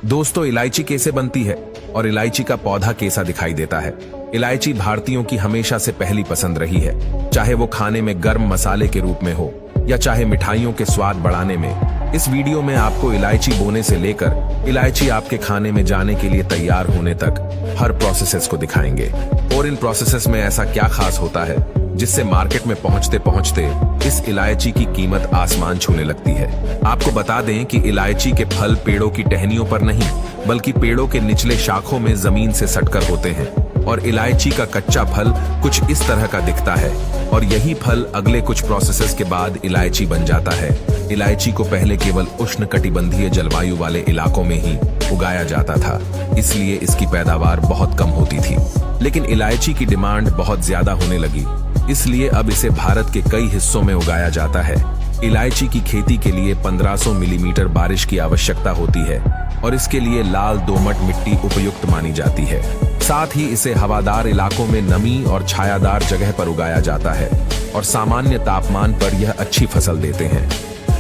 दोस्तों, इलायची कैसे बनती है और इलायची का पौधा कैसा दिखाई देता है। इलायची भारतीयों की हमेशा से पहली पसंद रही है, चाहे वो खाने में गर्म मसाले के रूप में हो या चाहे मिठाइयों के स्वाद बढ़ाने में। इस वीडियो में आपको इलायची बोने से लेकर इलायची आपके खाने में जाने के लिए तैयार होने तक हर प्रोसेसेस को दिखाएंगे। और इन प्रोसेसेस में ऐसा क्या खास होता है जिससे मार्केट में पहुंचते पहुंचते इस इलायची की कीमत आसमान छूने लगती है। आपको बता दें कि इलायची के फल पेड़ों की टहनियों पर नहीं बल्कि पेड़ों के निचले शाखों में जमीन से सटकर होते हैं और इलायची का कच्चा फल कुछ इस तरह का दिखता है और यही फल अगले कुछ प्रोसेसेस के बाद इलायची बन जाता है। इलायची को पहले केवल उष्णकटिबंधीय जलवायु वाले इलाकों में ही उगाया जाता था, इसलिए इसकी पैदावार बहुत कम होती थी। लेकिन इलायची की डिमांड बहुत ज्यादा होने लगी, इसलिए अब इसे भारत के कई हिस्सों में उगाया जाता है। इलायची की खेती के लिए 1500 मिलीमीटर बारिश की आवश्यकता होती है और इसके लिए लाल दोमट मिट्टी उपयुक्त मानी जाती है। साथ ही इसे हवादार इलाकों में नमी और छायादार जगह पर उगाया जाता है और सामान्य तापमान पर यह अच्छी फसल देते हैं।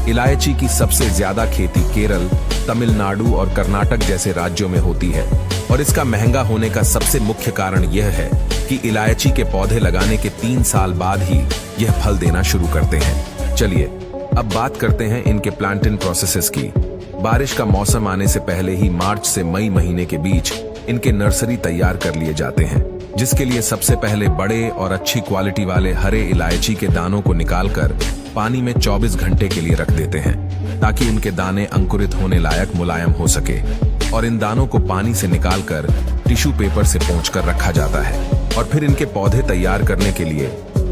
इलायची की सबसे ज्यादा खेती केरल, तमिलनाडु और कर्नाटक जैसे राज्यों में होती है और इसका महंगा होने का सबसे मुख्य कारण यह है कि इलायची के पौधे लगाने के 3 साल बाद ही यह फल देना शुरू करते हैं। चलिए अब बात करते हैं इनके प्लांटिंग प्रोसेसेस की। बारिश का मौसम आने से पहले ही मार्च से मई महीने के बीच इनके नर्सरी तैयार कर लिए जाते हैं, जिसके लिए सबसे पहले बड़े और अच्छी क्वालिटी वाले हरे इलायची के दानों को निकालकर पानी में 24 घंटे के लिए रख देते हैं ताकि उनके दाने अंकुरित होने लायक मुलायम हो सके। और इन दानों को पानी से निकालकर टिश्यू पेपर से पोंछकर रखा जाता है और फिर इनके पौधे तैयार करने के लिए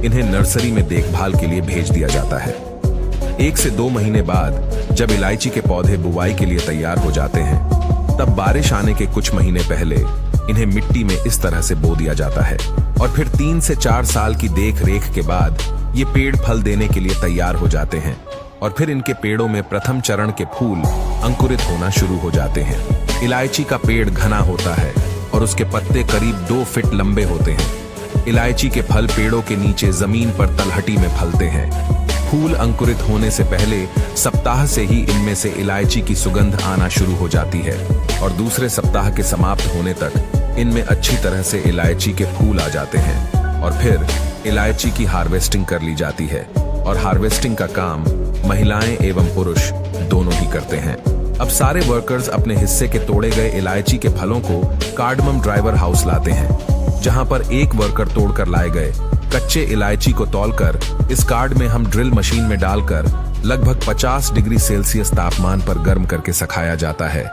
इन्हें नर्सरी में देखभाल के लिए भेज दिया जाता है। 1 से 2 महीने बाद जब इलायची के पौधे बुवाई के लिए तैयार हो जाते हैं, तब बारिश आने के कुछ महीने पहले इन्हें मिट्टी में इस तरह से बो दिया जाता है और फिर 3 से 4 साल की देख रेख के बाद ये पेड़ फल देने के लिए तैयार हो जाते हैं और फिर इनके पेड़ों में प्रथम चरण के फूल अंकुरित होना शुरू हो जाते हैं। इलायची का पेड़ घना होता है और उसके पत्ते करीब 2 फीट लंबे होते हैं। इलायची के फल पेड़ों के नीचे जमीन पर तलहटी में फलते हैं। फूल अंकुरित होने से पहले सप्ताह से ही इनमें से इलायची की सुगंध आना शुरू हो जाती है और दूसरे सप्ताह के समाप्त होने तक इनमें अच्छी तरह से इलायची के फूल आ जाते हैं और फिर इलायची की हार्वेस्टिंग कर ली जाती है और हार्वेस्टिंग का काम महिलाएं एवं पुरुष दोनों ही करते हैं। अब सारे वर्कर्स अपने हिस्से के तोड़े गए इलायची के फलों को कार्डमम ड्राइवर हाउस लाते हैं, जहां पर एक वर्कर तोड़कर लाए गए कच्चे इलायची को तौलकर इस कार्ड में हम ड्रिल मशीन में डालकर लगभग 50 डिग्री सेल्सियस तापमान पर गर्म करके सुखाया जाता है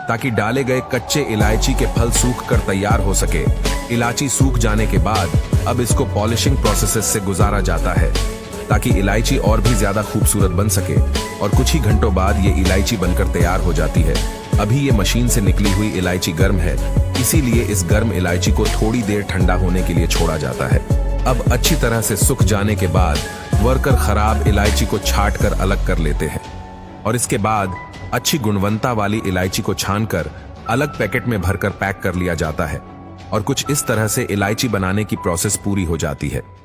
ताकि डाले गए कच्चे इलायची के फल सूख कर तैयार हो सके। इलायची सूख जाने के बाद अब इसको पॉलिशिंग प्रोसेसेस से गुजारा जाता है ताकि इलायची और भी ज्यादा खूबसूरत बन सके और कुछ ही घंटों बाद ये इलायची बनकर तैयार हो जाती है। अभी ये मशीन से निकली हुई इलायची गर्म है, इसीलिए इस गर्म इलायची को थोड़ी देर ठंडा होने के लिए छोड़ा जाता है। अब अच्छी तरह से सूख जाने के बाद वर्कर खराब इलायची को छांट कर अलग कर लेते हैं और इसके बाद अच्छी गुणवत्ता वाली इलायची को छानकर अलग पैकेट में भरकर पैक कर लिया जाता है और कुछ इस तरह से इलायची बनाने की प्रोसेस पूरी हो जाती है।